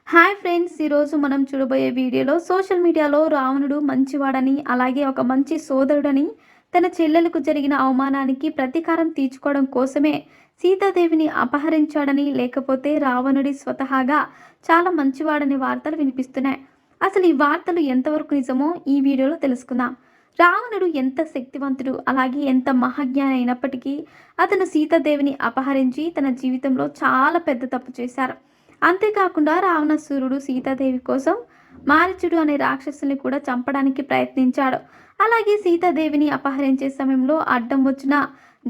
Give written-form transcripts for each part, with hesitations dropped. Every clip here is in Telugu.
హాయ్ ఫ్రెండ్స్, ఈరోజు మనం చూడబోయే వీడియోలో సోషల్ మీడియాలో రావణుడు మంచివాడని, అలాగే ఒక మంచి సోదరుడని, తన చెల్లెలకు జరిగిన అవమానానికి ప్రతీకారం తీర్చుకోవడం కోసమే సీతాదేవిని అపహరించాడని, లేకపోతే రావణుడి స్వతహాగా చాలా మంచివాడని వార్తలు వినిపిస్తున్నాయి. అసలు ఈ వార్తలు ఎంతవరకు నిజమో ఈ వీడియోలో తెలుసుకుందాం. రావణుడు ఎంత శక్తివంతుడు, అలాగే ఎంత మహాజ్ఞాని అయినప్పటికీ అతను సీతాదేవిని అపహరించి తన జీవితంలో చాలా పెద్ద తప్పు చేశారు. అంతేకాకుండా రావణాసురుడు సీతాదేవి కోసం మారీచుడు అనే రాక్షసుని కూడా చంపడానికి ప్రయత్నించాడు. అలాగే సీతాదేవిని అపహరించే సమయంలో అడ్డం వచ్చిన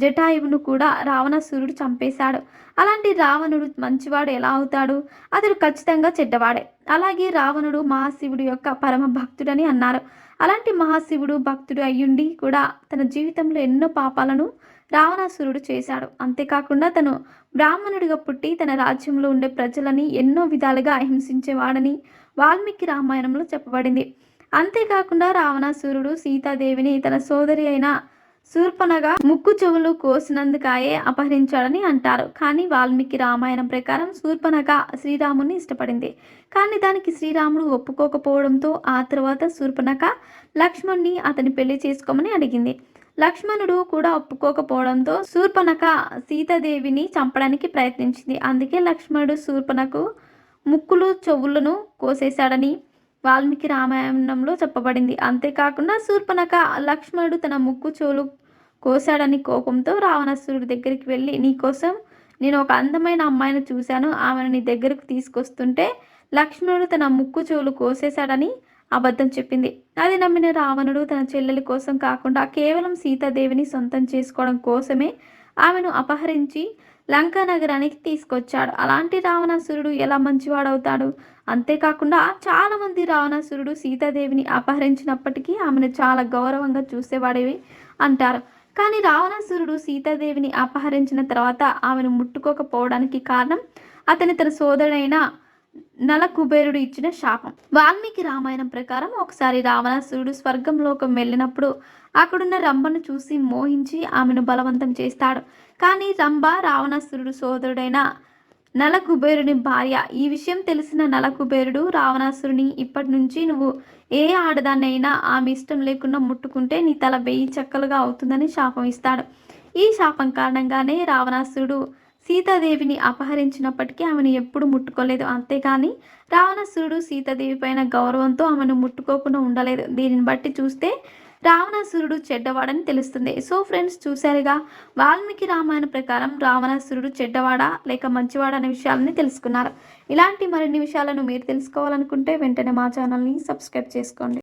జటాయువును కూడా రావణాసురుడు చంపేశాడు. అలాంటి రావణుడు మంచివాడు ఎలా అవుతాడు? అతడు ఖచ్చితంగా చెడ్డవాడే. అలాగే రావణుడు మహాశివుడు యొక్క పరమ భక్తుడని అన్నారు. అలాంటి మహాశివుడు భక్తుడు అయ్యుండి కూడా తన జీవితంలో ఎన్నో పాపాలను రావణాసురుడు చేశాడు. అంతేకాకుండా తను బ్రాహ్మణుడిగా పుట్టి తన రాజ్యంలో ఉండే ప్రజలని ఎన్నో విధాలుగా హింసించేవాడని వాల్మీకి రామాయణంలో చెప్పబడింది. అంతేకాకుండా రావణాసురుడు సీతాదేవిని తన సోదరి అయిన శూర్పణగా ముక్కు చెవులు కోసినందుకాయే అపహరించాడని అంటారు. కానీ వాల్మీకి రామాయణం ప్రకారం శూర్పణఖ శ్రీరాముని ఇష్టపడింది. కానీ దానికి శ్రీరాముడు ఒప్పుకోకపోవడంతో ఆ తర్వాత శూర్పణఖ లక్ష్మణ్ణి అతని పెళ్లి చేసుకోమని అడిగింది. లక్ష్మణుడు కూడా ఒప్పుకోకపోవడంతో శూర్పణఖ సీతాదేవిని చంపడానికి ప్రయత్నించింది. అందుకే లక్ష్మణుడు శూర్పణఖకు ముక్కులు చెవులను కోసేశాడని వాల్మీకి రామాయణంలో చెప్పబడింది. అంతేకాకుండా శూర్పణఖ లక్ష్మణుడు తన ముక్కు చెవులు కోశాడని కోపంతో రావణాసురుడి దగ్గరికి వెళ్ళి, నీకోసం నేను ఒక అందమైన అమ్మాయిని చూశాను, ఆమెను నీ దగ్గరకు తీసుకొస్తుంటే లక్ష్మణుడు తన ముక్కు చెవులు కోసేశాడని అబద్ధం చెప్పింది. అది నమ్మిన రావణుడు తన చెల్లెలి కోసం కాకుండా కేవలం సీతాదేవిని సొంతం చేసుకోవడం కోసమే ఆమెను అపహరించి లంకా నగరానికి తీసుకొచ్చాడు. అలాంటి రావణాసురుడు ఎలా మంచివాడవుతాడు? అంతేకాకుండా చాలామంది రావణాసురుడు సీతాదేవిని అపహరించినప్పటికీ ఆమెను చాలా గౌరవంగా చూసేవాడేవి అంటారు. కానీ రావణాసురుడు సీతాదేవిని అపహరించిన తర్వాత ఆమెను ముట్టుకోకపోవడానికి కారణం తన సోదరుడైన నలకుబేరుడు ఇచ్చిన శాపం. వాల్మీకి రామాయణం ప్రకారం ఒకసారి రావణాసురుడు స్వర్గంలోకం వెళ్ళినప్పుడు అక్కడున్న రంభను చూసి మోహించి ఆమెను బలవంతం చేస్తాడు. కానీ రంభ రావణాసురుడు సోదరుడైన నలకుబేరుని భార్య. ఈ విషయం తెలిసిన నలకుబేరుడు రావణాసురుని, ఇప్పటి నుంచి నువ్వు ఏ ఆడదాన్నైనా ఆమె ఇష్టం లేకుండా ముట్టుకుంటే నీ తల 1000 చెక్కలుగా అవుతుందని శాపం ఇస్తాడు. ఈ శాపం కారణంగానే రావణాసురుడు సీతాదేవిని అపహరించినప్పటికీ ఆమెను ఎప్పుడు ముట్టుకోలేదు. అంతేగాని రావణాసురుడు సీతాదేవి పైన గౌరవంతో ఆమెను ముట్టుకోకుండా ఉండలేదు. దీనిని బట్టి చూస్తే రావణాసురుడు చెడ్డవాడని తెలుస్తుంది. సో ఫ్రెండ్స్, చూశారుగా, వాల్మీకి రామాయణ ప్రకారం రావణాసురుడు చెడ్డవాడా లేక మంచివాడా అనే విషయాలని తెలుసుకున్నారు. ఇలాంటి మరిన్ని విషయాలను మీరు తెలుసుకోవాలనుకుంటే వెంటనే మా ఛానల్ని సబ్స్క్రైబ్ చేసుకోండి.